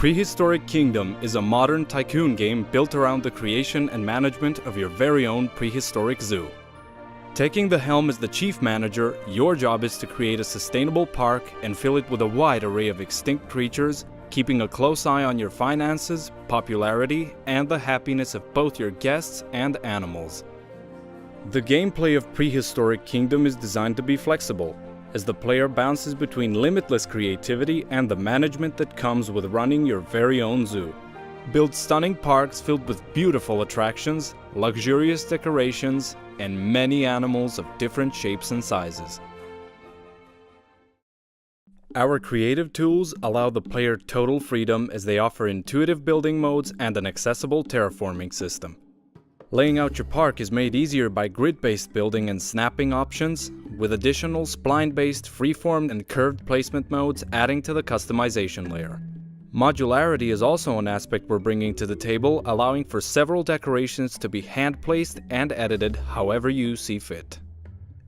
Prehistoric Kingdom is a modern tycoon game built around the creation and management of your very own prehistoric zoo. Taking the helm as the chief manager, your job is to create a sustainable park and fill it with a wide array of extinct creatures, keeping a close eye on your finances, popularity, and the happiness of both your guests and animals. The gameplay of Prehistoric Kingdom is designed to be flexible, as the player bounces between limitless creativity and the management that comes with running your very own zoo. Build stunning parks filled with beautiful attractions, luxurious decorations, and many animals of different shapes and sizes. Our creative tools allow the player total freedom as they offer intuitive building modes and an accessible terraforming system. Laying out your park is made easier by grid-based building and snapping options, with additional spline-based freeform and curved placement modes adding to the customization layer. Modularity is also an aspect we're bringing to the table, allowing for several decorations to be hand-placed and edited however you see fit.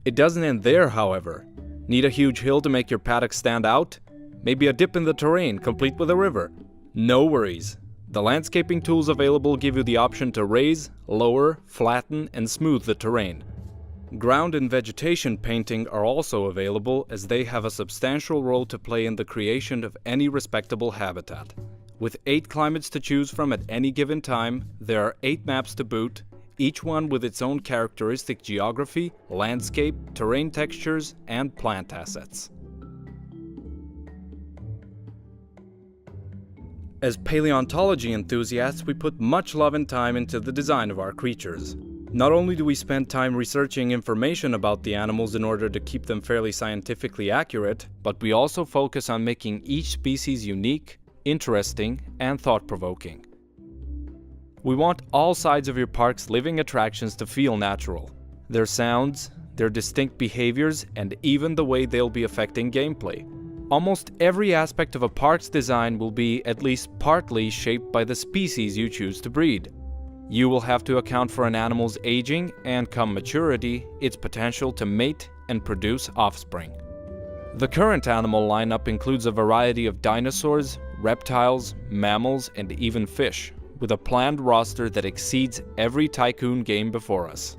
It doesn't end there, however. Need a huge hill to make your paddock stand out? Maybe a dip in the terrain, complete with a river? No worries. The landscaping tools available give you the option to raise, lower, flatten, and smooth the terrain. Ground and vegetation painting are also available, as they have a substantial role to play in the creation of any respectable habitat. With 8 climates to choose from at any given time, there are 8 maps to boot, each one with its own characteristic geography, landscape, terrain textures, and plant assets. As paleontology enthusiasts, we put much love and time into the design of our creatures. Not only do we spend time researching information about the animals in order to keep them fairly scientifically accurate, but we also focus on making each species unique, interesting, and thought-provoking. We want all sides of your park's living attractions to feel natural. Their sounds, their distinct behaviors, and even the way they'll be affecting gameplay. Almost every aspect of a park's design will be at least partly shaped by the species you choose to breed. You will have to account for an animal's aging and, come maturity, its potential to mate and produce offspring. The current animal lineup includes a variety of dinosaurs, reptiles, mammals, and even fish, with a planned roster that exceeds every tycoon game before us.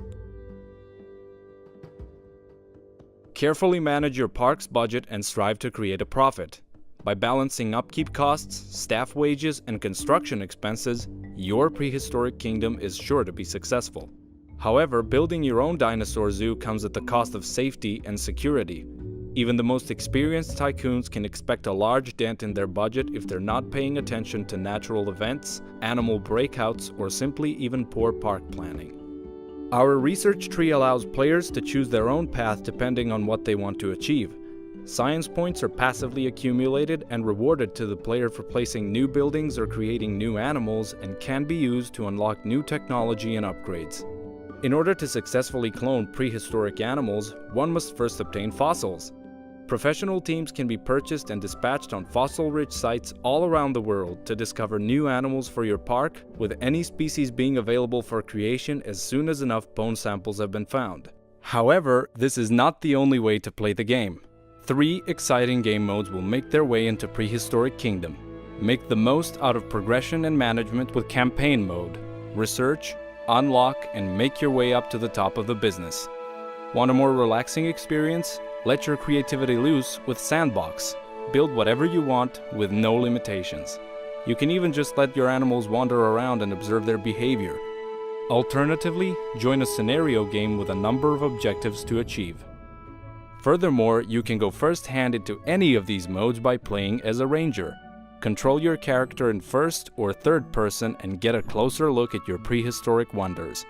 Carefully manage your park's budget and strive to create a profit. By balancing upkeep costs, staff wages, and construction expenses, your Prehistoric Kingdom is sure to be successful. However, building your own dinosaur zoo comes at the cost of safety and security. Even the most experienced tycoons can expect a large dent in their budget if they're not paying attention to natural events, animal breakouts, or simply even poor park planning. Our research tree allows players to choose their own path depending on what they want to achieve. Science points are passively accumulated and rewarded to the player for placing new buildings or creating new animals, and can be used to unlock new technology and upgrades. In order to successfully clone prehistoric animals, one must first obtain fossils. Professional teams can be purchased and dispatched on fossil-rich sites all around the world to discover new animals for your park, with any species being available for creation as soon as enough bone samples have been found. However, this is not the only way to play the game. 3 exciting game modes will make their way into Prehistoric Kingdom. Make the most out of progression and management with Campaign Mode. Research, unlock, and make your way up to the top of the business. Want a more relaxing experience? Let your creativity loose with Sandbox. Build whatever you want with no limitations. You can even just let your animals wander around and observe their behavior. Alternatively, join a scenario game with a number of objectives to achieve. Furthermore, you can go first-hand into any of these modes by playing as a ranger. Control your character in first or third person and get a closer look at your prehistoric wonders.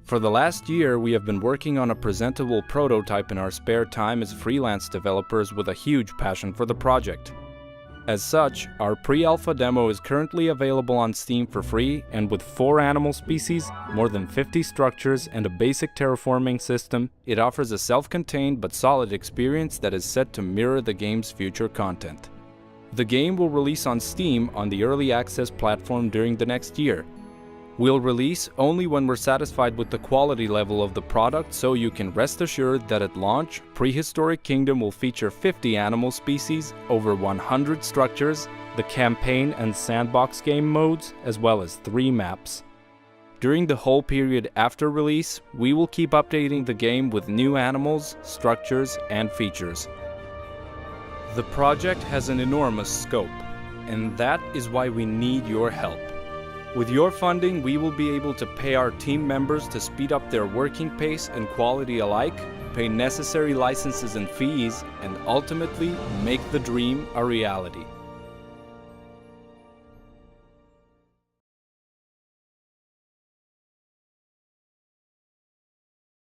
For the last year, we have been working on a presentable prototype in our spare time as freelance developers with a huge passion for the project. As such, our pre-alpha demo is currently available on Steam for free, and with 4 animal species, more than 50 structures, and a basic terraforming system, it offers a self-contained but solid experience that is set to mirror the game's future content. The game will release on Steam on the early access platform during the next year. We'll release only when we're satisfied with the quality level of the product, so you can rest assured that at launch, Prehistoric Kingdom will feature 50 animal species, over 100 structures, the campaign and sandbox game modes, as well as 3 maps. During the whole period after release, we will keep updating the game with new animals, structures, and features. The project has an enormous scope, and that is why we need your help. With your funding, we will be able to pay our team members to speed up their working pace and quality alike, pay necessary licenses and fees, and ultimately make the dream a reality.